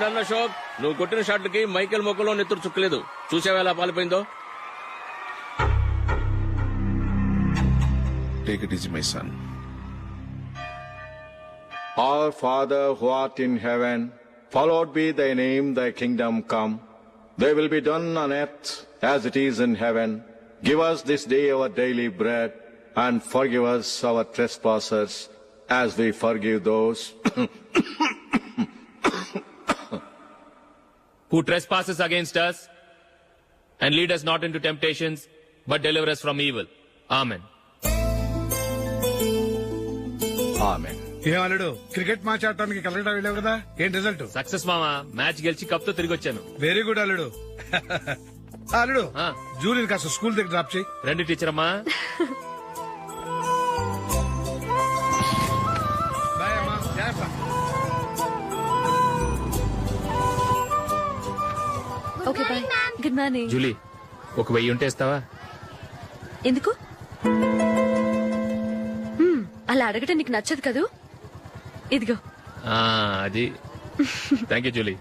Done Ashok, నువ్వు కొట్టిన షాట్లకి Michael మొక్కలో నెత్తురు చుక్కలేదు. చూసావా ఎలా పాలిపోయిందో. Take it easy, my son. Our Father who art in heaven, hallowed be thy name, thy kingdom come. Thy will be done on earth as it is in heaven. Give us this day our daily bread, and forgive us our trespasses, as we forgive those who trespasses against us, and lead us not into temptations, but deliver us from evil. Amen. Amen. ఏమన్నాడు? Cricket match ఆడటానికి కలకటా వెళ్ళావు కదా, ఏం result? Success మామా, match గెలిచి cup తో తిరిగి వచ్చాను. వెరీ గుడ్ అల్లుడు. అల్లుడు, ఆ. జూలిని కాస్త స్కూల్ దగ్గర డ్రాప్ చేయి. రండి టీచర్ అమ్మా. బాయ్ అమ్మా, జాగ్రత్త. Okay bye. Good morning. Julie, ఒక 1000 ఉంటే ఇస్తావా? ఎందుకు? అలా అడగటం నీకు నచ్చదు కదూ. ఇదిగో. అది థ్యాంక్ యూ జూలీ.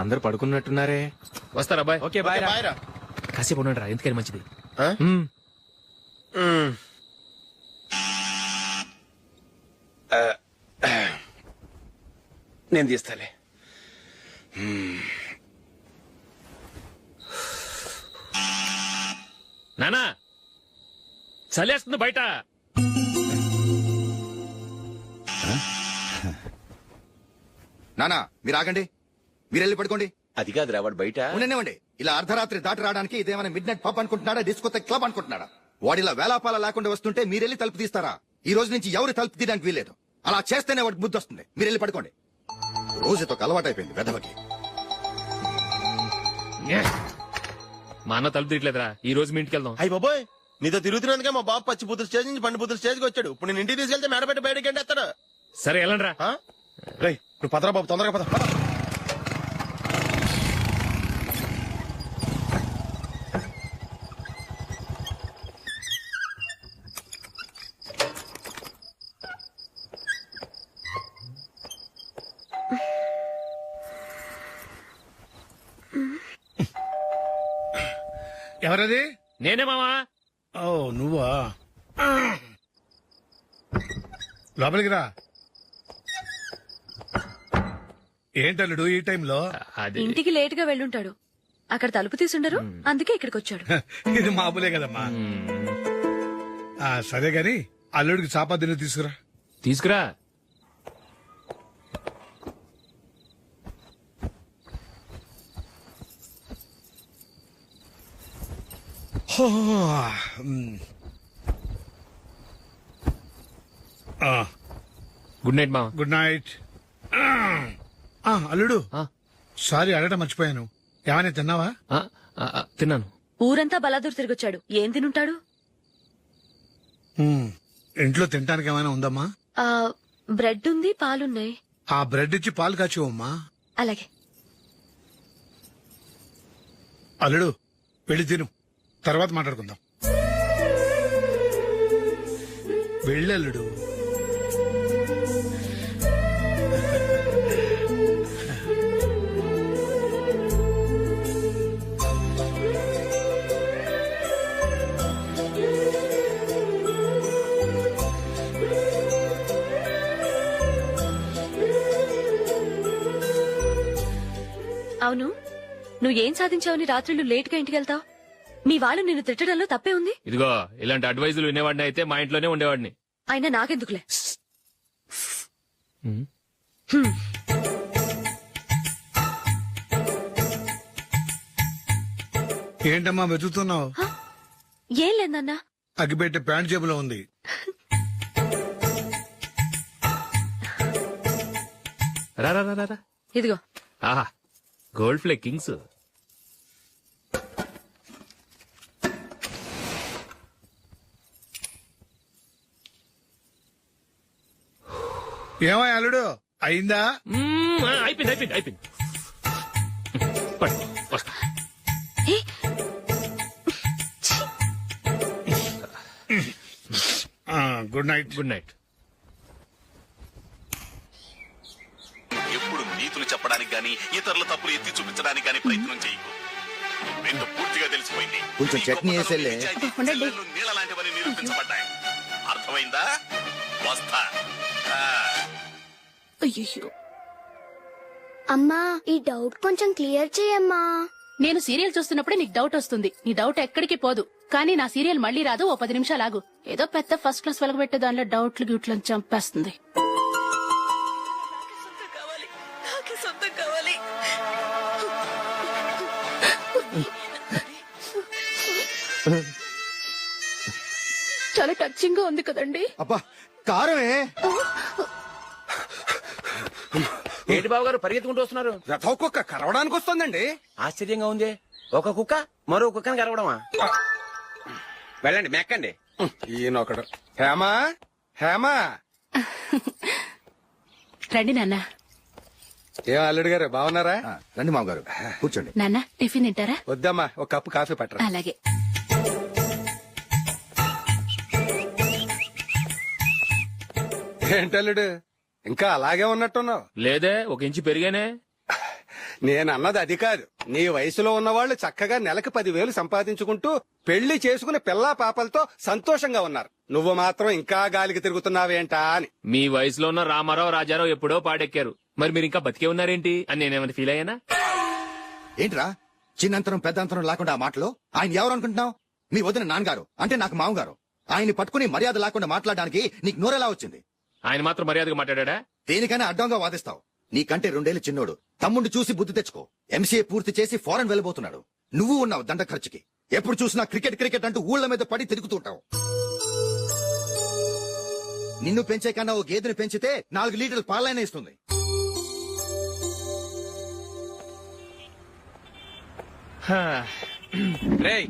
అందరు పడుకున్నట్టున్నారే. వస్తారా బాయ్? ఓకే బాయ్ రా. కాసేపు ఉండండి రా, ఎందుకని మంచిది. నేను తీస్తాలే. నానా, చలేస్తుంది బయట. నానా మీరు ఆగండి, మీరెళ్ళి పడుకోండి. అది కాదురా, వాడు బయట. ఉండనివ్వండి. ఇలా అర్ధరాత్రి దాటి రావడానికి ఇదేమైనా మిడ్ నైట్ పబ్ అనుకుంటున్నాడా, డిస్కోతే క్లబ్ అనుకుంటున్నాడా? వాడిలా వేలాపాల లేకుండా వస్తుంటే మీరెళ్ళి తలుపు తీస్తారా? ఈ రోజు నుంచి ఎవరు తలుపు తీయడానికి వీల్లేదు. అలా చేస్తేనే వాడికి బుద్ధి వస్తుంది. మీరెళ్ళి పడుకోండి. రోజుతో అలవాటైపోయింది వెధవకి. మా అన్న తలుపు తీయట్లేదురా, ఈ రోజు మీ ఇంటికి వెళ్దాం. అయ్యి బాబోయ్, నీతో తిరుగుతున్నందుకే మా బాబు పచ్చి బుద్ధుల స్టేజ్ నుంచి పండు బుద్ధుల స్టేజ్కి వచ్చాడు. ఇప్పుడు నేను ఇంటికి తీసుకెళ్తే మేడపెట్టి బయటకి ఎండేస్తాడు. సరే వెళ్ళండి రా. రేయ్, నువ్వు పదరా బాబు, తొందరగా పద. ఎవరది? నేనే మామా. ఓ నువ్వా? లోపలికి రా. ఏంటల్లుడు ఈ టైంలో? అది ఇంటికి లేట్ గా వెళ్ళుంటాడు. అక్కడ తలుపు తీసుండరు, అందుకే ఇక్కడికి వచ్చాడు. ఇది మామూలే కదమ్మా. సరే గాని అల్లుడికి చాపాదిని తీసుకురా. తీసుకురా. గుడ్ నైట్ మామా. Good night. అల్లుడు, సారీ అడగటం మర్చిపోయాను. ఏమైనా తిన్నావా? తిన్నాను. ఊరంతా బలాదూర్ తిరిగొచ్చాడు, ఏం తినుంటాడు? ఇంట్లో తినడానికి ఏమైనా ఉందమ్మా? బ్రెడ్ ఉంది, పాలున్నాయి. ఆ బ్రెడ్ ఇచ్చి పాలు కాచివమ్మా. అలాగే. అల్లుడు, వెళ్ళి తిను, తర్వాత మాట్లాడుకుందాం. వెళ్ళల్లుడు. అవును, నువ్వేం సాధించావని రాత్రులు లేట్ గా ఇంటికి వెళ్తావు? మీ వాళ్ళు నిన్ను తిట్టడంలో తప్పే ఉంది. ఇదిగో, ఇలాంటి అడ్వైజులు వినేవాడిని అయితే మా ఇంట్లోనే ఉండేవాడిని. అయినా నాకెందుకులే. ఏంటమ్మా వెతుకుతున్నావు? ఏం లేదన్నా. అగ్గిపెట్టే ప్యాంట్ జేబులో ఉంది. రా రా రా రా. ఇదిగో. ఆహా, గోల్డ్ ఫ్లే కింగ్స్. ఏమో అల్లుడు, అయిందా? అయిపోయింది అయిపోయింది అయిపోయింది. పట్టు, వస్తా. ఏ, గుడ్ నైట్. Good night. ఎప్పుడు నీతులు చెప్పడానికి గాని ఇతరుల తప్పులు ఎత్తి చూపించడానికి గాని ప్రయత్నం చేయకు. రెండు పూర్తిగా తెలిసిపోయింది. కొంచెం చట్నీ వేసేలే. నీళ్ళ లాంటివని నిరూపించబడ్డాయి. అర్థమైందా? వస్తా. అయ్యో, అమ్మా ఈ డౌట్ కొంచెం క్లియర్ చేయమ్మా. నేను సీరియల్ చూస్తున్నప్పుడే నీకు డౌట్ వస్తుంది. నీ డౌట్ ఎక్కడికి పోదు. కానీ నా సీరియల్ మళ్ళీ రాదు. ఓ 10 నిమిషాలు ఆగు. ఏదో పెద్ద ఫస్ట్ క్లాస్ వెలగబెట్టే దానిలో డౌట్లు గ్యూట్లను చంపేస్తుంది. చాలా టచింగ్ గా ఉంది కదండి. అబ్బా కారమే. ఏంటి బాబు గారు పరిగెత్తుకుంటూ వస్తున్నారు? రథం కుక్క కరవడానికి వస్తుందండి. ఆశ్చర్యంగా ఉంది. ఒక కుక్క మరో కుక్కని కరవడమా? వెళ్ళండి మెక్కండి. ఈయనొకడు. హేమా హేమా. రండి నాన్న. ఏం అల్లుడు గారు బాగున్నారా? రండి మామగారు కూర్చోండి. నాన్న టిఫిన్ తింటారా? వద్దమ్మా, ఒక కప్పు కాఫీ పట్టరా. అలాగే. ఏంటల్లుడు ఇంకా అలాగే ఉన్నట్టున్నావు? లేదే, 1 ఇంచు పెరిగానే. నేను అన్నది అది కాదు. నీ వయసులో ఉన్నవాళ్ళు చక్కగా నెలకు 10,000 సంపాదించుకుంటూ పెళ్లి చేసుకుని పిల్లా పాపలతో సంతోషంగా ఉన్నారు. నువ్వు మాత్రం ఇంకా గాలికి తిరుగుతున్నావేంటా అని. మీ వయసులో ఉన్న రామారావు రాజారావు ఎప్పుడో పాడెక్కారు. మరి మీరు ఇంకా బతికే ఉన్నారేంటి అని నేనేమైనా ఫీల్ అయ్యానా? ఏంట్రా చిన్నంతరం పెద్దంతరం లేకుండా ఆ మాటలో ఆయన ఎవరు అనుకుంటున్నావు? మీ వదిన నాన్నగారు అంటే నాకు మామగారు. ఆయన్ని పట్టుకుని మర్యాద లేకుండా మాట్లాడడానికి నీకు నోరెలా వచ్చింది? ఆయన మాత్రం మర్యాదగా మాట్లాడా? దేనికైనా అడ్డంగా వాదిస్తావు. నీకంటే 2 ఏళ్లు చిన్నోడు. తమ్ముడు చూసి బుద్ధి తెచ్చుకో. ఎంసీఏ పూర్తి చేసి ఫారెన్ వెళ్ళబోతున్నాడు. నువ్వు ఉన్నావు దండ ఖర్చుకి. ఎప్పుడు చూసినా క్రికెట్ క్రికెట్ అంటూ ఊళ్ళ మీద పడి తిరుగుతుంటావు. నిన్ను పెంచే కన్నా ఓ గేదెని పెంచితే 4 లీటర్లు పాలైన ఇస్తుంది. రేయ్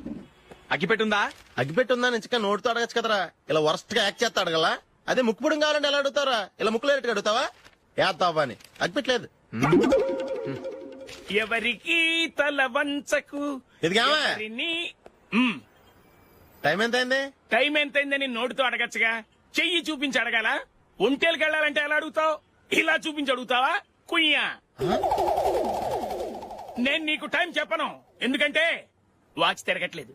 అగ్గిపెట్టుందా? అగ్గిపెట్టుందా నుంచి నోటితో అడగచ్చు కదరా. ఇలా వరస్ట్ గా యాక్ట్ చేస్తా అడగలా. అదే ముక్కుపుడు కావాలంటే ఎలా అడుగుతారా? ఇలా ముక్కులేటట్టు అడుగుతావా? ఏత్తావా అని. అగ్గిపెట్టలేదు. ఎవరికి తల వంచకు. ఇదిగామా టైం ఎంత అయింది? టైం ఎంతైందని నోటితో అడగచ్చుగా. చెయ్యి చూపించి అడగాల. ఒంటేలకు వెళ్ళాలంటే ఎలా అడుగుతావు? ఇలా చూపించి అడుగుతావా? కుయ్యా. నేను నీకు టైం చెప్పను. ఎందుకంటే వాచ్ తిరగట్లేదు.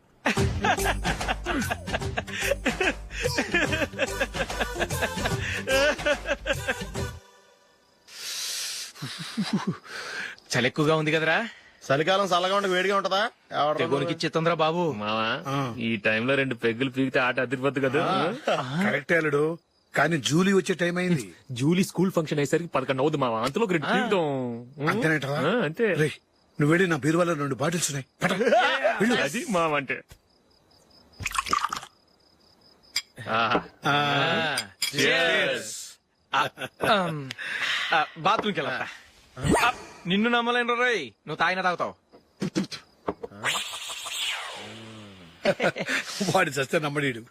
చలి ఎక్కువగా ఉంది కదరా? చలికాలం చల్లగా ఉండి వేడిగా ఉంటదా? తెగోనికి ఇచ్చేతుందిరా బాబు. మావా, ఈ టైంలో 2 పెగ్గులు పీకితే ఆట అదిరిపోద్దు కదా. కరెక్టే అల్లుడు. కానీ జూలీ వచ్చే టైం అయింది. జూలీ స్కూల్ ఫంక్షన్ అయ్యేసరికి 11 అవుతుంది మావా. అంతలో 2 పీకుతాం. అంతేనేటవా? అంతే. రేయ్, నువ్వు వెళ్ళి నా బీరువాలో 2 బాటిల్స్ ఉన్నాయి. పద. వెళ్ళు. అది మావ అంటే. బాత్రూమ్కి వెళ్ళా. నిన్ను నమ్మలేను రోయ్. నువ్వు తాగినా తాగుతావు. వాడి చస్తే నమ్మడీడు.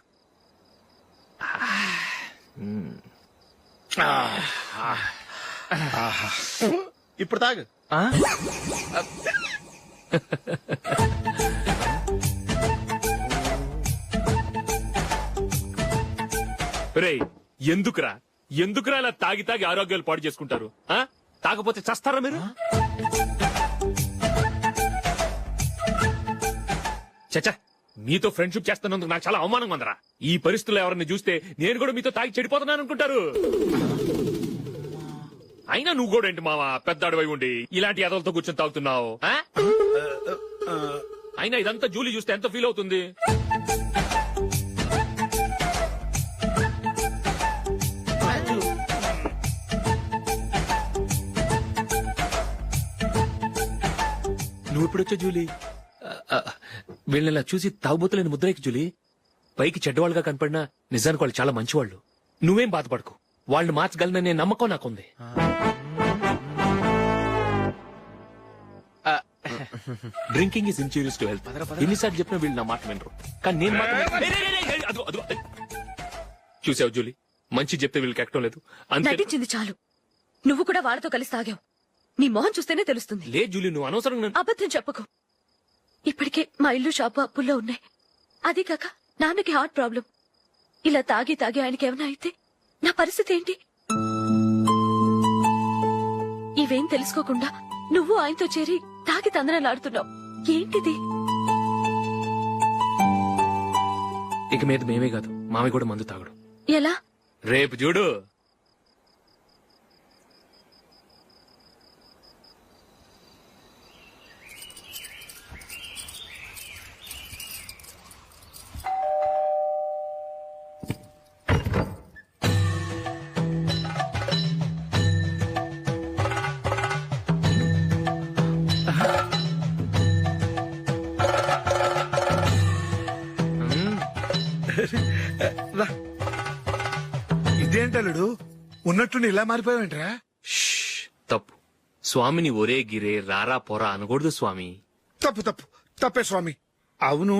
ఇప్పుడు తాగు. రేయ్, ఎందుకురా ఇలా తాగి తాగి ఆరోగ్యాలు పాడు చేసుకుంటారు? తాగపోతే చస్తారా మీరు? చచ్చా, మీతో ఫ్రెండ్షిప్ చేస్తున్నందుకు నాకు చాలా అవమానంగా ఉందరా. ఈ పరిస్థితుల్లో ఎవరిని చూస్తే నేను కూడా మీతో తాగి చెడిపోతున్నాను అనుకుంటారు. అయినా నువ్వు కూడా ఏంటి మావా, పెద్ద అడవై ఉండి ఇలాంటి ఎదలతో కూర్చొని తాగుతున్నావు? అయినా ఇదంతా జూలీ చూస్తే ఎంత ఫీల్ అవుతుంది? నువ్వు ఎప్పుడొచ్చా జూలీ? వీళ్ళని చూసి తాగుబోతులేని ముద్రేకి జూలీ. పైకి చెడ్డవాళ్ళుగా కనపడినా నిజానికి వాళ్ళు చాలా మంచివాళ్ళు. నువ్వేం బాధపడకు, వాళ్ళని మార్చగలననే నమ్మకం నాకుంది. Drinking is injurious to health. ఎన్నిసార్లు చెప్పినా వీళ్ళు నా మాట వినరు. కానీ నేను మాత్రం చూసావు జూలీ, మంచి చెప్తే వీళ్ళకి ఎక్కడం లేదు. నటించింది చాలు. నువ్వు కూడా వాళ్ళతో కలిసి తాగావు. నీ మొహం చూస్తేనే తెలుస్తుంది. లే జూలీ, నువ్వు అనవసరంగా అబద్ధం చెప్పకు. ఇప్పటికే మా ఇల్లు షాపు అప్పుల్లో ఉన్నాయి. అదీ కాక నాన్నకి హార్ట్ ప్రాబ్లం. ఇలా తాగి తాగి ఆయనకి ఏమైనా అయితే నా పరిస్థితి ఏంటి? ఇవేం తెలుసుకోకుండా నువ్వు ఆయనతో చేరి తాగి తందనలాడుతున్నావు. ఏంటిది? ఇక మీద మేమే కాదు, మామి కూడా మందు తాగడు. ఎలా? రేపు చూడు. ఇదేంటలుడు ఉన్నట్టుండి ఇలా మారిపోయావేంట్రా? షష్, తప్పు. స్వామిని ఒరే గిరే రారా పోరా అనకూడదు స్వామి. తప్పు తప్పు తప్పే స్వామి. అవును,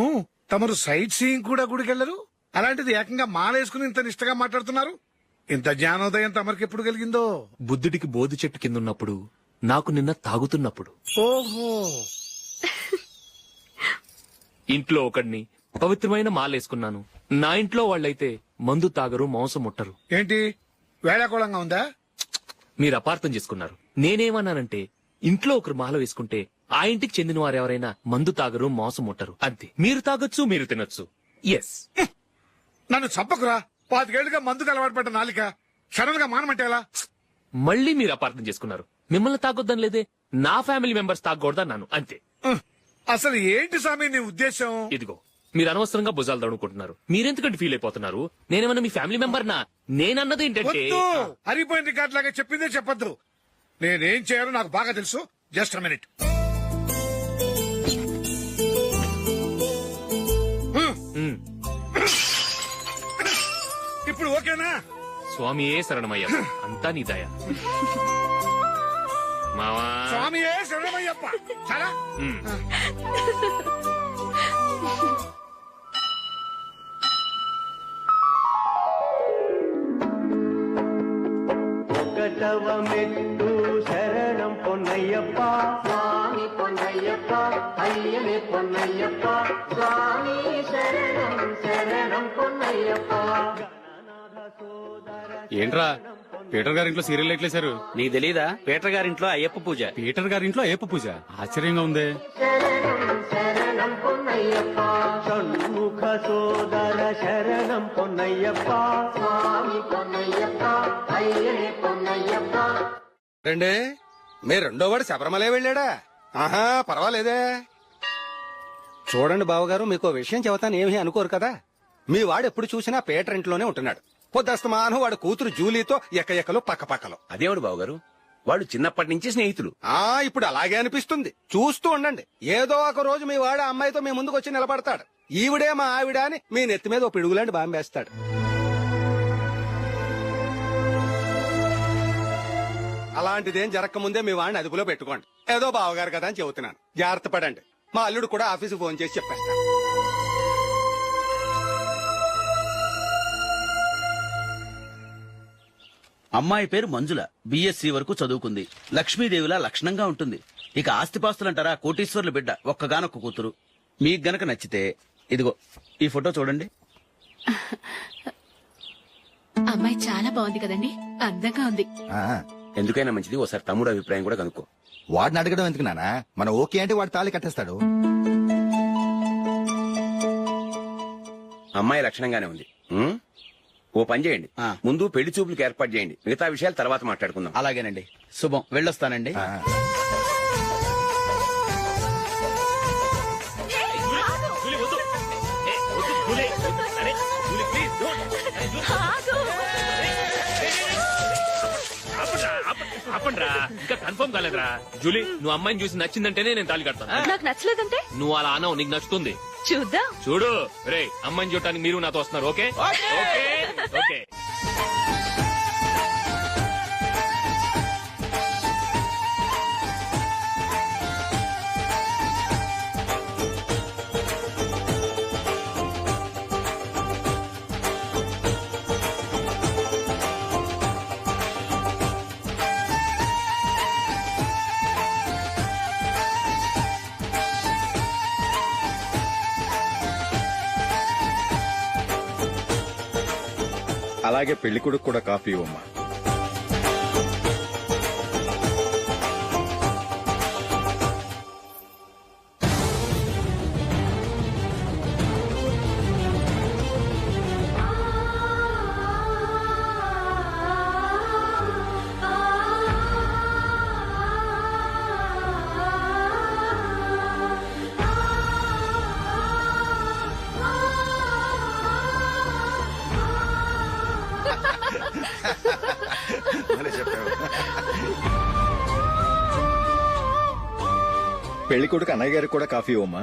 తమరు సైట్ సీయింగ్ కూడా గుడికెళ్లరు, అలాంటిది ఏకంగా మాలేసుకుని ఇంత నిష్టగా మాట్లాడుతున్నారు. ఇంత జ్ఞానోదయం తమరికి ఎప్పుడు కలిగిందో? బుద్ధుడికి బోధి చెట్టు కింద ఉన్నప్పుడు, నాకు నిన్న తాగుతున్నప్పుడు. ఓహో, ఇంట్లో ఒకడిని పవిత్రమైన మాలేసుకున్నాను. నా ఇంట్లో వాళ్ళైతే మందు తాగరు, మాంసం ముట్టరు. ఏంటి వేళాకోళంగా ఉందా? మీరు అపార్థం చేసుకున్నారు. నేనేమన్నానంటే ఇంట్లో ఒకరు మాల వేసుకుంటే ఆ ఇంటికి చెందిన వారు ఎవరైనా మందు తాగరు, మాంసం ముట్టరు, అంతే. మీరు తాగొచ్చు, మీరు తినొచ్చు. ఎస్. నన్ను చంపకురా. 5 ఏళ్లుగా మందుకు అలవాటు పడ్డ నాలిక సడన్ గా మానమంటే ఎలా? మళ్ళీ మీరు అపార్థం చేసుకున్నారు. మిమ్మల్ని తాగొద్దని లేదే, నా ఫ్యామిలీ మెంబర్స్ తాగకూడదన్నాను, అంతే. అసలు ఏంటి స్వామి నీ ఉద్దేశం? ఇదిగో, మీరు అనవసరంగా భుజాలు దడుకుంటున్నారు. మీరెందుకంటే ఫీల్ అయిపోతున్నారు? నేనేమన్నా మీ ఫ్యామిలీ మెంబర్ నా? నేనన్నది ఏంటంటే వద్దు, హరిపోయిన రికార్డ్ లాగా చెప్పిందే చెప్పొద్దు. నేనేం చేయాలో నాకు బాగా తెలుసు. Just a minute. ఇప్పుడు ఓకేనా? స్వామియే శరణమయ్య, అంతా నీ దయ. మావా స్వామియే శరణమయ్యప్ప. చాలా మెట్టు శరణం పొన్నయ్యప్ప, స్వామి పొన్నయ్యప్ప, అయ్యనే పొన్నయ్యప్ప, స్వామి శరణం శరణం పొన్నయ్యప్ప. ఏంట్రా పీటర్ గారింట్లో సీరియల్ ఎట్లేశారు? నీకు తెలీదా? పీటర్ గారింట్లో అయ్యప్ప పూజ. పీటర్ గారింట్లో అయ్యప్ప పూజ? ఆశ్చర్యంగా ఉంది. శరణం శరణం పొన్నయ్యప్ప, షణ్ముఖ సోదర శరణం పొన్నయ్యప్ప, స్వామి పొన్నయ్యప్ప, అయ్యనే పొన్నయ్యప్ప. రండి, మీరు రెండోవాడు శబరిమలే వెళ్ళాడా? ఆహా, పర్వాలేదే. చూడండి బావగారు, మీకు విషయం చెబుతాను, ఏమీ అనుకోరు కదా. మీ వాడు ఎప్పుడు చూసినా పీటర్ ఇంట్లోనే ఉంటున్నాడు. పొద్దస్తమానం వాడు కూతురు జూలీతో ఎక్కలు పక్కపక్కలు. అదేవాడు బావగారు, వాళ్ళు చిన్నప్పటి నుంచి స్నేహితులు. ఇప్పుడు అలాగే అనిపిస్తుంది. చూస్తూ ఉండండి, ఏదో ఒక రోజు మీ వాడు అమ్మాయితో మీ ముందుకు వచ్చి నిలబడతాడు. ఈవిడే మా ఆవిడ అని మీ నెత్తి మీద ఓ పిడుగులాంటి బాంబేస్తాడు. అలాంటిదేం జరగకముందే మీ వాడిని అదుపులో పెట్టుకోండి. ఏదో బావగారు కదా అని చెబుతున్నాను, జాగ్రత్త పడండి. మా అల్లుడు కూడా ఆఫీసు ఫోన్ చేసి చెప్పేస్తాను. అమ్మాయి పేరు మంజుల, బిఎస్సి వరకు చదువుకుంది. లక్ష్మీదేవిలా లక్షణంగా ఉంటుంది. ఇక ఆస్తిపాస్తులంటారా, కోటీశ్వర్లు బిడ్డ, ఒక్కగానొక్క కూతురు. మీకు గనక నచ్చితే ఇదిగో ఈ ఫోటో చూడండి. అమ్మాయి చాలా బాగుంది కదండి, అందంగా ఉంది. ఎందుకైనా మంచిది ఓసారి తమ్ముడు అభిప్రాయం కూడా కనుక్కో. వాడిని అడగడం ఎందుకు నానా? మనం ఓకే అంటే వాడు తాళి కట్టేస్తాడు. అమ్మాయి లక్షణంగానే ఉంది. ఓ పని చేయండి, ముందు పెళ్లి చూపులకు ఏర్పాటు చేయండి, మిగతా విషయాలు తర్వాత మాట్లాడుకుందాం. అలాగేనండి. శుభం, వెళ్ళొస్తానండి. ఆపండ్రా, ఇంకా కన్ఫర్మ్ కాలేదురా. జూలీ, నువ్వు అమ్మాయిని చూసి నచ్చిందంటేనే నేను తాళి కడతాను. నాకు నచ్చలేదంటే? నువ్వు అలా అనవు, నీకు నచ్చుతుంది. చూద్దాం. చూడు రే, అమ్మాయిని చూడటానికి మీరు నాతో వస్తున్నారు. Okay okay okay. అలాగే పెళ్లి కొడుకు కూడా కాఫీ ఇవ్వమ్మా. పెళ్లి కొడుకు అన్నయ్య గారికి కూడా కాఫీ ఇవ్వమ్మా.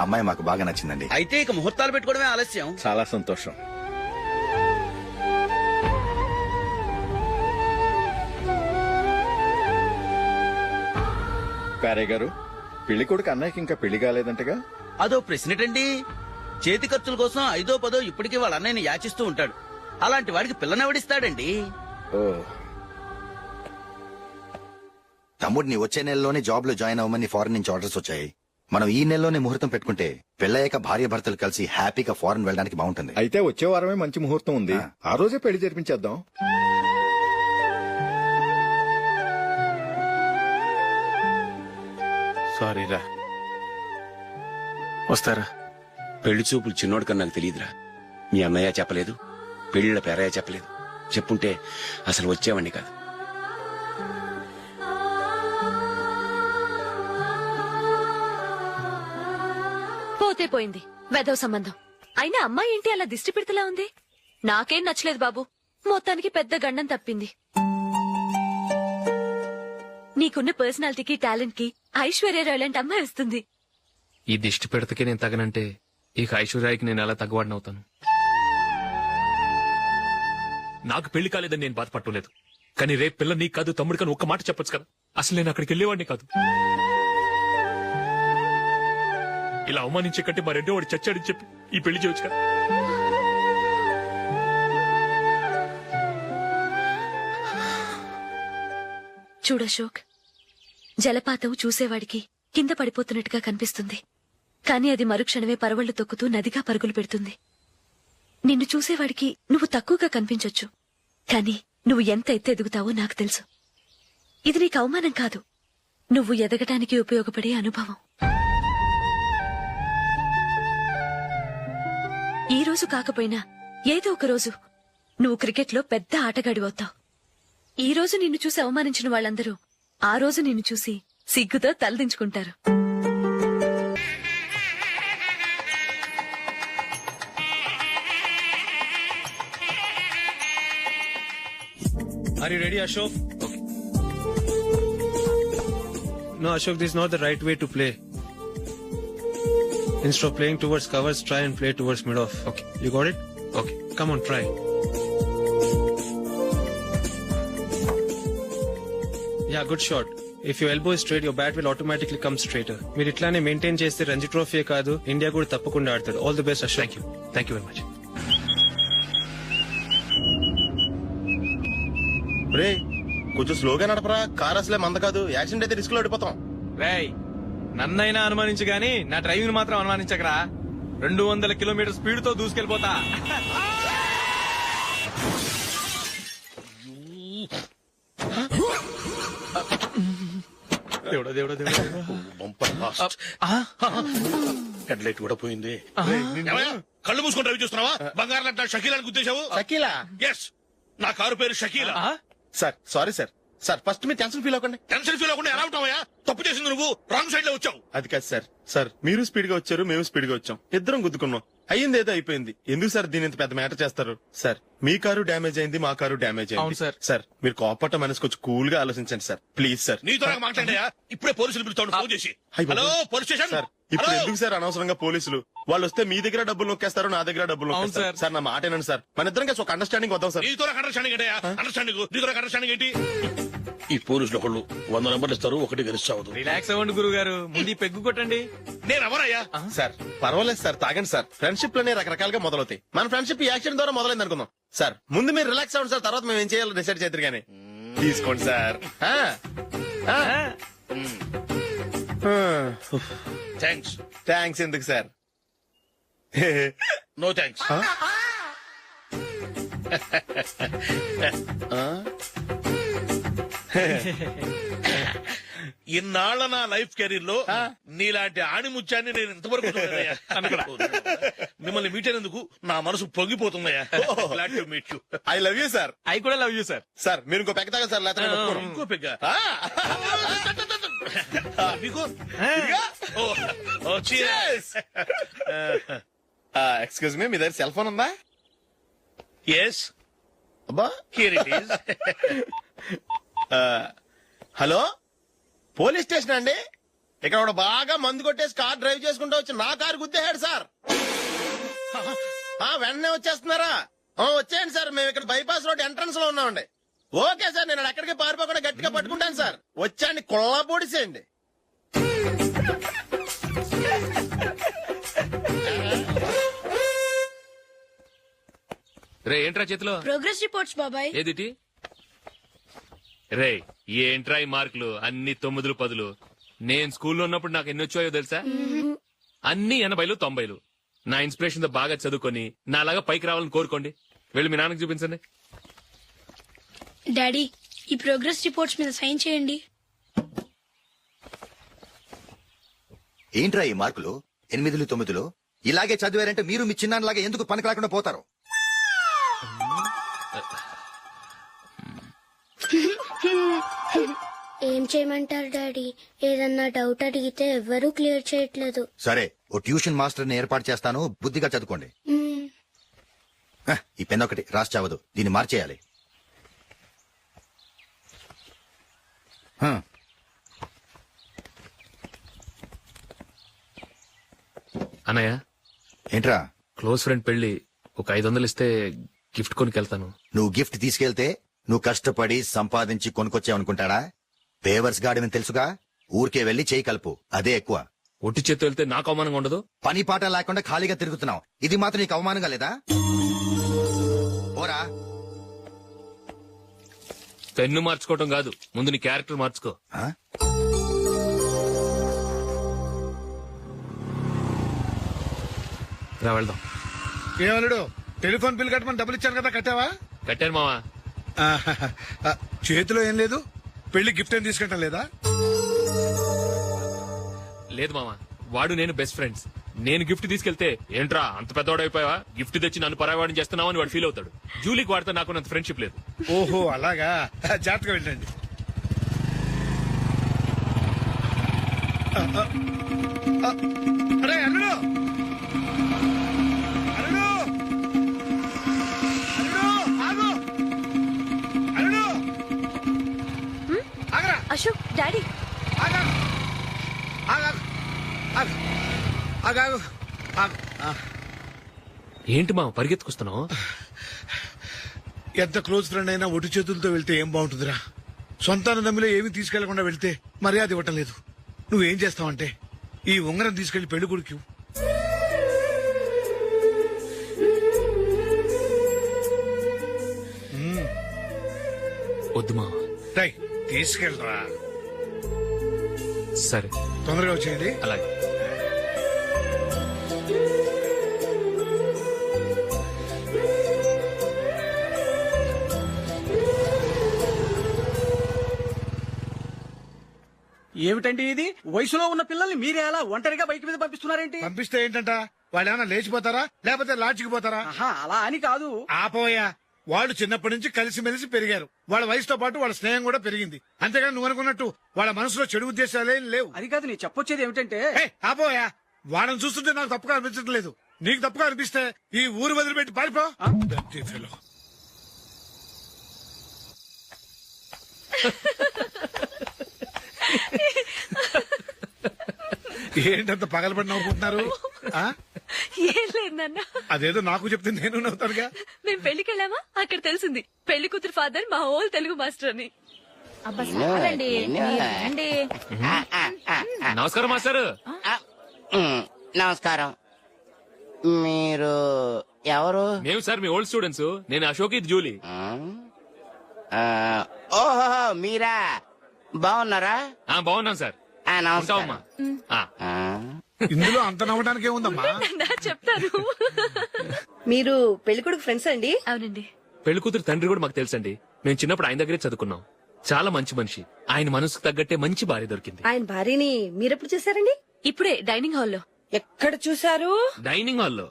అమ్మాయి మాకు బాగా నచ్చిందండి. అయితే ఇక ముహూర్తాలు పెట్టుకోవడమే ఆలస్యం. చాలా సంతోషం. ప్యారయ్య గారు, పెళ్లి కొడుకు అన్నయ్యకి ఇంకా పెళ్లి కాలేదంటగా? అదో ప్రశ్నటండి. చేతి ఖర్చుల కోసం 5ో 10 ఇప్పటికీ వాళ్ళ అన్నయ్యని యాచిస్తూ ఉంటాడు. అలాంటి వాడికి పిల్లనెవడిస్తాడండి? ఓ, తమ్ముడిని వచ్చే నెలలోనే జాబ్ లో జాయిన్ అవ్వమని ఫారెన్ నుంచి ఆర్డర్స్ వచ్చాయి. మనం ఈ నెలలోనే ముహూర్తం పెట్టుకుంటే పెళ్ళయ్యాక భార్య భర్తలు కలిసి హ్యాపీగా ఫారెన్ వెళ్ళడానికి బాగుంటుంది. అయితే వచ్చే వారమే మంచి ముహూర్తం ఉంది. ఆ రోజే పెళ్లి జరిపించేద్దాం. సారీరా. వస్తారా? పెళ్లి చూపులు చిన్నోడు కన్నా నాకు తెలియదురా. మీ అన్నయ్య చెప్పలేదు, పెళ్లిళ్ళ పేరయ్య చెప్పలేదు. చెప్పుంటే అసలు వచ్చేవాడిని కాదు. పోతే పోయింది వెధవ సంబంధం. అయినా అమ్మాయి ఏంటి అలా దిష్టి పెడతలా ఉంది? నాకేం నచ్చలేదు బాబు. మొత్తానికి పెద్ద గండం తప్పింది. నీకున్న పర్సనాలిటీకి టాలెంట్ కి ఐశ్వర్యరాయ్ లాంటి అమ్మాయి వస్తుంది. ఈ దిష్టి పెడతకే నేను తగనంటే ఇక ఐశ్వర్యానికి నేను ఎలా తగ్గవాడినవుతాను? నాకు పెళ్లి కాలేదని నేను బాధపడలేదు. కానీ రేపు పిల్ల నీకు కాదు తమ్ముడు కానీ ఒక్క మాట చెప్పొచ్చు కదా. అసలు నేను అక్కడికి వెళ్ళేవాడిని కాదు. ఇలా అవమానించే కంటే మా రెండో వాడు చచ్చాడని చెప్పి ఈ పెళ్లి చేయొచ్చు కదా. చూడశోక్, జలపాతం చూసేవాడికి కింద పడిపోతున్నట్టుగా కనిపిస్తుంది. కానీ అది మరుక్షణమే పరవళ్లు తొక్కుతూ నదిగా పరుగులు పెడుతుంది. నిన్ను చూసేవాడికి నువ్వు తక్కువగా కనిపించొచ్చు, కానీ నువ్వు ఎంత ఎత్తు ఎదుగుతావో నాకు తెలుసు. ఇది నీకు అవమానం కాదు, నువ్వు ఎదగటానికి ఉపయోగపడే అనుభవం. ఈ రోజు కాకపోయినా ఏదో ఒక రోజు నువ్వు క్రికెట్లో పెద్ద ఆటగాడివవుతావు. ఈ రోజు నిన్ను చూసి అవమానించిన వాళ్ళందరూ ఆ రోజు నిన్ను చూసి సిగ్గుతో తలదించుకుంటారు. Are you ready, Ashok? Okay. No, Ashok, this is not the right way to play. Instead of playing towards covers, try and play towards mid-off. Okay. You got it? Okay. Come on, try. Yeah, good shot. If your elbow is straight, your bat will automatically come straighter. మీరు ఇట్లానే maintain చేస్తే Ranji trophy కాదు India కూడా తప్పకుండా ఆడతాడు. All the best Ashok. Thank you very much. రే కొంచెం స్లోగా నడపరా, కార్ అసలే మంద కాదు. యాక్సిడెంట్ అయితే రిస్క్ లో ఓడిపోతాం. రేయ్, నన్నైనా అనుమానించు గాని నా డ్రైవింగ్ మాత్రం అనుమానించకరా. 200 కిలోమీటర్ స్పీడ్ తో దూసుకెళ్ళిపోతా. దేవుడా దేవుడా దేవుడా, బంపర్ లాస్ట్. హెడ్ లైట్ కూడా పోయింది. కళ్ళు మూసుకొని డ్రైవ్ చేస్తున్నావా? బంగారం లాంటి షకీలాని గుర్తించావు? షకీలా? ఎస్, నా కారు పేరు Shakeela. Sir sorry sir. Sir first మీరు టెన్షన్ ఫీల్ అవ్వకండి. టెన్షన్ ఫీల్ అవ్వకుండా ఎలా ఉంటావా? తప్పు చేసింది నువ్వు, రాంగ్ సైడ్ లో వచ్చావు. అది కాదు సార్. సార్ మీరు స్పీడ్ గా వచ్చారు, మేము స్పీడ్ గా వచ్చాం, ఇద్దరం గుద్దుకున్నాం. అయ్యింది ఏదో అయిపోయింది. ఎందుకు సార్ దీని ఇంత పెద్ద మ్యాటర్ చేస్తారు? సార్ మీ కారు డ్యామేజ్ అయింది, మా కారు డ్యామేజ్ అయింది. సార్ సార్ మీరు కోపట్ట మనసు కొంచెం కూల్ గా ఆలోచించండి సార్, ప్లీజ్ సార్. నీతో మాట్లాడాయా? ఇప్పుడే పోలీసులు పిలుస్తాను, ఫోన్ చేసి. Hello police station. సార్ ఇప్పుడు ఎందుకు సార్ అనవసరంగా పోలీసులు? వాళ్ళు వస్తే మీ దగ్గర డబ్బులు నొక్కేస్తారు, నా దగ్గర డబ్బులు నొక్కేస్తారు. సార్ నా మాట ఏనండి సార్, మన ఇద్దరం కలిసి ఒక అండర్స్టాండింగ్ వద్దాం సార్. నీతో అండర్స్టాండింగ్ ఏంటి? అండర్స్టాండింగ్ నీతో అండర్స్టాండింగ్ ఏంటి? ఈ పోలీసులు ఒకళ్ళు 100 నెంబర్లు ఇస్తారు, ఒకటి గెలుస్తావు. రిలాక్స్ అవ్వండి గురువు గారు, ముందు పెగ్గు కొట్టండి. నేను ఎవరయ్యా? సార్ పర్వాలేదు సార్, తాగండి సార్. ఫ్రెండ్షిప్ లోనే రకరకాలుగా మొదలవుతాయి. మన ఫ్రెండ్షిప్ ఈ యాక్సిడెంట్ ద్వారా మొదలైంది అనుకుందాం. సార్ ముందు మీరు రిలాక్స్ అవ్వండి సార్, తర్వాత మేము ఏం చేయాలో డిసైడ్ చేద్దరు కానీ. తీసుకోండి సార్. థ్యాంక్స్. థ్యాంక్స్ ఎందుకు సార్? No thanks. ఇన్నాళ్ల నా లైఫ్ కెరీర్ లో నీలాంటి ఆణిముత్యాన్ని నేను ఇంతవరకు చూడలేదయ్యా. మిమ్మల్ని మీట్ అయినందుకు నా మనసు పొంగిపోతుందయ్యా. Glad to meet you. I love you sir. I కూడా లవ్ యూ సార్. సార్ మీరు ఇంకో పెక్క తాగండి సార్, లేకపోతే ఇంకో పెగ్గ. మీకు ఎక్స్క్యూజ్ మీ, మీ దగ్గర సెల్ ఫోన్ ఉందా? ఎస్, అబ్బా here it is. Hello, police station అండి. ఇక్కడ ఒకడు బాగా మందు కొట్టేసి కార్ డ్రైవ్ చేసుకుంటూ వచ్చి నా కారు గుద్దేశాడు సార్. వెంటనే వచ్చేస్తున్నారా? వచ్చేయండి సార్, మేము ఇక్కడ బైపాస్ రోడ్ ఎంట్రన్స్ లో ఉన్నామండి. ఓకే సార్, నేను ఎక్కడికి పారిపోకుండా గట్టిగా పట్టుకుంటాను సార్. వచ్చాండి, కుళ్ళ పొడిసేయండి. రే ఏంట్రా చేతిలో? ప్రోగ్రెస్ రిపోర్ట్స్ బాబాయ్. ఏదిటి? రే ఏంట్రా ఈ మార్కులు అన్ని 9, 10? నేను స్కూల్లో ఉన్నప్పుడు నాకు ఎన్ని వచ్చాయో తెలుసా? అన్ని 80, 90. నా ఇన్స్పిరేషన్ తో బాగా చదువుకొని నాలాగా పైకి రావాలని కోరుకోండి. వెళ్ళి మీ నాన్నకి చూపించండి. డాడీ, ఈ ప్రోగ్రెస్ రిపోర్ట్స్ మీద సైన్ చేయండి. ఏంట్రా ఈ మార్కులు 8, 9? ఇలాగే చదివారంటే మీరు మీ చిన్నాన్నలాగా ఎందుకు పనికి రాకుండా పోతారు? ఏం చేయమంటారు డాడీ? ఏదన్నా డౌట్ అడిగితే ఎవ్వరూ క్లియర్ చేయట్లేదు. సరే, ఓ ట్యూషన్ మాస్టర్ ని ఏర్పాటు చేస్తాను, బుద్ధిగా చదువుకోండి. ఈ పెన్ ఒకటి రాసి చావదు, దీన్ని మార్చేయాలి. అన్నయ్య, ఏంట్రా? క్లోజ్ ఫ్రెండ్ పెళ్లి, ఒక 500 ఇస్తే గిఫ్ట్ కొనికెళ్తాను. నువ్వు గిఫ్ట్ తీసుకెళ్తే నువ్వు కష్టపడి సంపాదించి కొనుక్కొచ్చావనుకుంటాడా? పేవర్స్ గార్డెన్ తెలుసుగా, ఊరికే వెళ్లి చేయి కలుపు, అదే ఎక్కువ. ఒట్టి చేత్తో వెళ్తే నాకు అవమానంగా ఉండదు? పని పాట లేకుండా ఖాళీగా తిరుగుతున్నావు, ఇది మాత్రం నీకు అవమానంగా లేదా? పోరా. పెన్ను మార్చుకోవటం కాదు, ముందు నీ క్యారెక్టర్ మార్చుకో. రా వెళ్దాం. ఏమన్నాడు? టెలిఫోన్ బిల్ కట్టమని డబ్బులు ఇచ్చాను కదా, కట్టావా? కట్టాను మావా. చేతిలో ఏం లేదు, పెళ్లి గిఫ్ట్ ఏం తీసుకుంటాం లేదా? లేదు మావా, వాడు నేను బెస్ట్ ఫ్రెండ్స్. నేను గిఫ్ట్ తీసుకెళ్తే ఏంట్రా అంత పెద్దవాడైపోయావా, గిఫ్ట్ తెచ్చి నన్ను పరాయవాడిని చేస్తున్నావు అని వాడు ఫీల్ అవుతాడు. జూలీకి వాడితే నాకు అంత ఫ్రెండ్షిప్ లేదు. ఓహో అలాగా, జాగ్రత్తగా వెళ్ళండి. అరే అల్లుడు, అల్లుడు, అల్లుడు, ఆగు, అల్లుడు, ఆగరా. అశోక్, డాడీ, ఆగా, ఆగా, ఆగా, ఆగాగు. ఏంటి మా పరిగెత్తుకొస్తున్నావు? ఎంత క్లోజ్ ఫ్రెండ్ అయినా ఒటి చేతులతో వెళ్తే ఏం బాగుంటుందిరా? సొంతాన నమ్మిలో ఏమీ తీసుకెళ్లకుండా వెళ్తే మర్యాద ఇవ్వటం లేదు. నువ్వేం చేస్తావంటే ఈ ఉంగరం తీసుకెళ్లి పెళ్లి కొడుకు. వద్దు మా. తీసుకెళ్ళరా. సరే, తొందరగా వచ్చేయండి. అలాగే. ఏమిటండి ఇది? వయసులో ఉన్న పిల్లల్ని మీరే అలా ఒంటరిగా బయట మీద పంపిస్తున్నారేంటి? పంపిస్తే ఏంటంట, వాళ్ళు ఏమైనా లేచిపోతారా లేకపోతే లాడ్జికి పోతారా? అలా అని కాదు. ఆపోయా, వాళ్ళు చిన్నప్పటి నుంచి కలిసిమెలిసి పెరిగారు. వాళ్ళ వయసుతో పాటు వాళ్ళ స్నేహం కూడా పెరిగింది. అంతేగాని నువ్వు అనుకున్నట్టు వాళ్ళ మనసులో చెడు ఉద్దేశాలేం లేవు. అది కాదు, నేను చెప్పొచ్చేది ఏమిటంటే, ఆపోయా, వాళ్ళని చూస్తుంటే నాకు తప్పుగా అనిపించడం లేదు. నీకు తప్పుగా అనిపిస్తే ఈ ఊరు వదిలిపెట్టి పారిపో. ఏంటంత పగలబడి నవ్వుకుంటున్నారు? ఏం లేదు నాన్న. అదేదో నాకు చెప్తే నేను నవ్వుతానుగా. మేము పెళ్లికి వెళ్ళామా, అక్కడ తెలిసింది పెళ్లి కూతురు ఫాదర్ మా హోల్ తెలుగు మాస్టర్ అని. నమస్కారం మాస్టర్. నమస్కారం. మీరు ఎవరు? మేము సార్ మీ ఓల్డ్ స్టూడెంట్స్. నేను అశోక్, ఇది జూలీ. ఓహో మీరా, బాగున్నారా? బాగున్నాం సార్. నమస్కారం. ఇందులో అంత నవ్వడానికి ఏముందమ్మా? చెప్తాను. మీరు పెళ్లికొడుకు ఫ్రెండ్స్ అండి? అవునండి. పెళ్లి కూతురు తండ్రి కూడా మాకు తెలుసండి. మేము చిన్నప్పుడు ఆయన దగ్గరే చదువుకున్నాం. చాలా మంచి మనిషి. ఆయన మనసుకు తగ్గట్టే మంచి భార్య దొరికింది. ఆయన భార్యని మీరెప్పుడు చూసారండి? ఇప్పుడే డైనింగ్ హాల్లో. ఎక్కడ చూసారు? డైనింగ్ హాల్లో.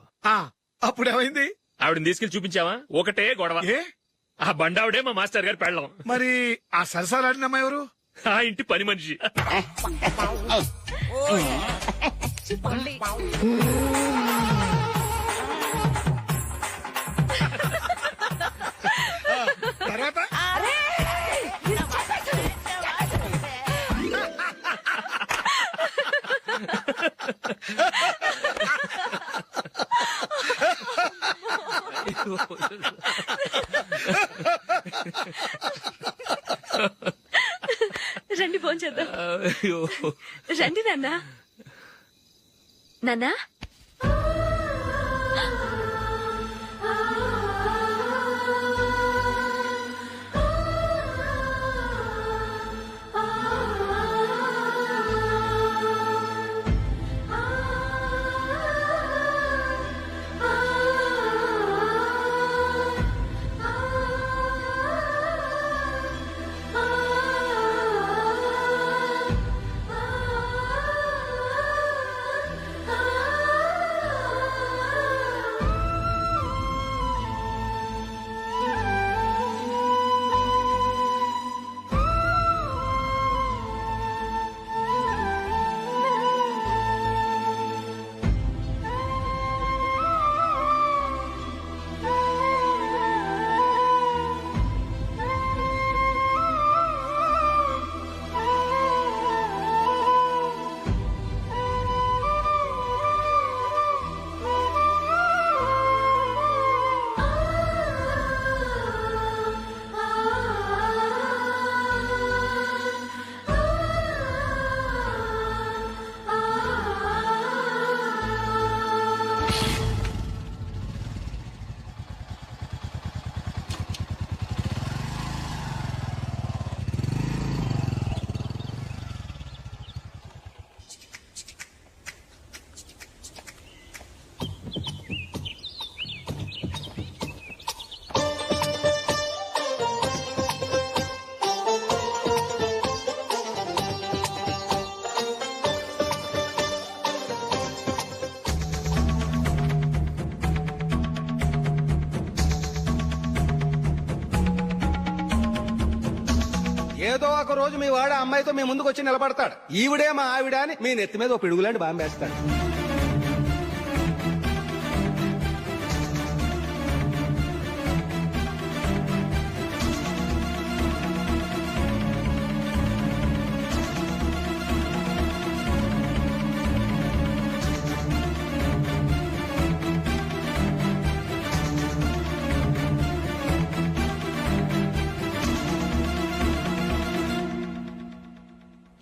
అప్పుడు ఏమైంది? ఆవిడని తీసుకెళ్లి చూపించావా? ఒకటే గొడవ. ఆ బండావిడే మా మాస్టర్ గారు పెళ్ళం. మరి ఆ సరసాలాడినమ్మా ఎవరు? ఆ ఇంటి పని మనిషి. తర్వాత రండి ఫోన్ చేద్దాం. రండి నాన్న. నాన్నా ఏదో ఒక రోజు మీ వాడు అమ్మాయితో మీ ముందుకు వచ్చి నిలబడతాడు. ఈవిడే మా ఆవిడ అని మీ నెత్తి మీద ఒక పిడుగులాంటి బాంబేస్తాడు.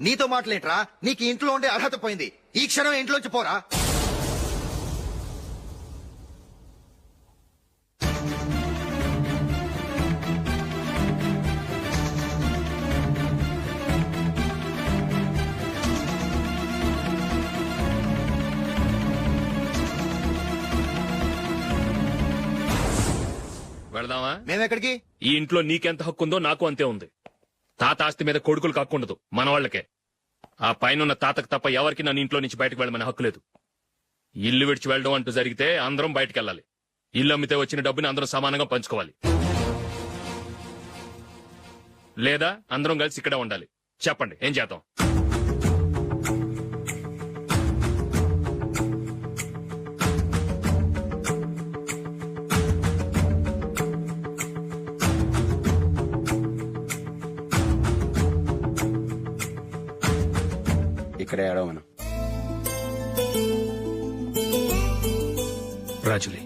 నీతో మాటలేంట్రా? నీకు ఇంట్లో ఉండే అర్హత పోయింది. ఈ క్షణం ఇంట్లోంచి పోరా. వెళదామా? మేమెక్కడికి? ఈ ఇంట్లో నీకెంత హక్కు ఉందో నాకు అంతే ఉంది. తాత ఆస్తి మీద కొడుకులు కాకుండదు, మన వాళ్ళకే. ఆ పైన తాతకు తప్ప ఎవరికి నన్ను ఇంట్లో నుంచి బయటకు వెళ్ళమని హక్కు లేదు. ఇల్లు విడిచి వెళ్ళడం అంటూ జరిగితే అందరం బయటకు వెళ్ళాలి. ఇల్లు అమ్మితే వచ్చిన డబ్బుని అందరం సమానంగా పంచుకోవాలి. లేదా అందరం కలిసి ఇక్కడే ఉండాలి. చెప్పండి, ఏం చేద్దాం? ఇక్కడే ఏడవను. రాజులే,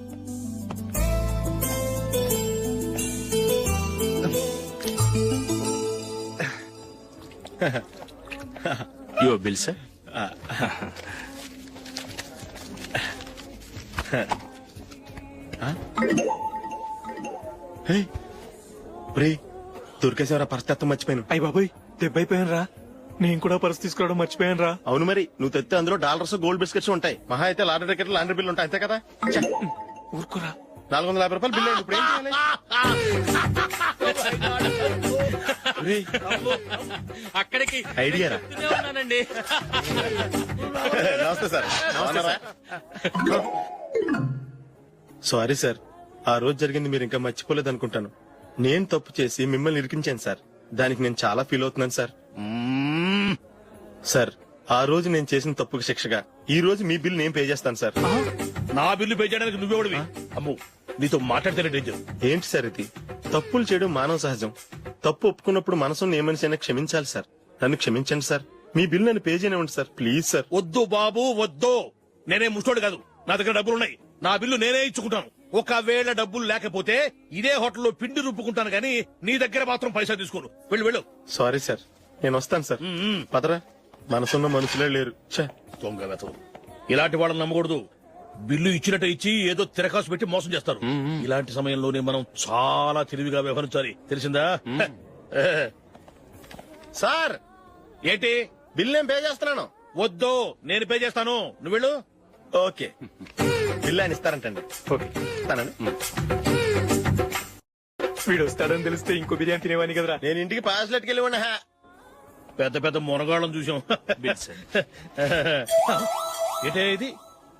యువర్ బిల్ సార్. దొరికేసేవరా పరిస్థితి మర్చిపోయాను. అయ్య బాబాయ్ దెబ్బైపోయాను రా. నేను కూడా పర్స్ తీసుకురావడం మర్చిపోయాను రా. అవును మరి నువ్వు తెస్తే అందులో డాలర్స్ గోల్డ్ బిస్కెట్స్ ఉంటాయి. మహా అయితే లాటరీ టికెట్ లాండ్రీ బిల్లు ఉంటాయి, అంతే కదా. ఊరుకురా. 450 రూపాయలు బిల్లు అయింది. ఇప్పుడు ఏం చేయాలి? అక్కడికి ఐడియా రా. ఉన్నానండి. నమస్తే సార్. సారీ సార్, ఆ రోజు జరిగింది మీరు ఇంకా మర్చిపోలేదు అనుకుంటాను. నేను తప్పు చేసి మిమ్మల్ని ఇరికించాను సార్. దానికి నేను చాలా ఫీల్ అవుతున్నాను సార్. సార్, ఆ రోజు నేను చేసిన తప్పుకి శిక్షగా ఈ రోజు మీ బిల్ నేను పే చేస్తాను సార్. నా బిల్లు పే చేయడానికి నువ్వెవడివి? అమ్ము, నీతో మాట్లాడితేనే డేంజర్. ఏంటి సార్ ఇది? తప్పులు చేయడం మానవ సహజం. తప్పు ఒప్పుకున్నప్పుడు మనసును ఏ మనిషి అయినా క్షమించాలి సార్. నన్ను క్షమించండి సార్. మీ బిల్ నన్ను పే చేయనివ్వండి సార్, ప్లీజ్ సార్. వద్దు బాబు వద్దు. నేనే ముష్టోడు కాదు, నా దగ్గర డబ్బులున్నాయి. నా బిల్లు నేనే ఇచ్చుకుంటాను. ఒకవేళ డబ్బులు లేకపోతే ఇదే హోటల్లో పిండి రుబ్బుకుంటాను గానీ నీ దగ్గర మాత్రం పైసా తీసుకోను. వెళ్ళు వెళ్ళు. సారీ సార్, నేను వస్తాను సార్. పదరా, మనసున్న మనుషులే లేరు. దొంగ వెతవు. ఇలాంటి వాళ్ళని నమ్మకూడదు. బిల్లు ఇచ్చినట్టు ఇచ్చి ఏదో తిరకాసు పెట్టి మోసం చేస్తారు. ఇలాంటి సమయంలోనే మనం చాలా తెలివిగా వ్యవహరించాలి, తెలిసిందా? సార్, ఏంటి? బిల్ నేను పే చేస్తున్నాను. వద్దు, నేను పే చేస్తాను. నువ్వు వెళ్ళు. ఓకే, బిల్ ఆయన ఇస్తారంటండి. ఓకే, ఇస్తానండి. వీడు వస్తాడని తెలిస్తే ఇంకో బిర్యానీ తినేవాని కదరా. నేను ఇంటికి పాస్లెట్కి వెళ్ళి ఉన్నా. పెద్ద పెద్ద మునగాళ్ళం చూసాం. ఏంటే ఇది?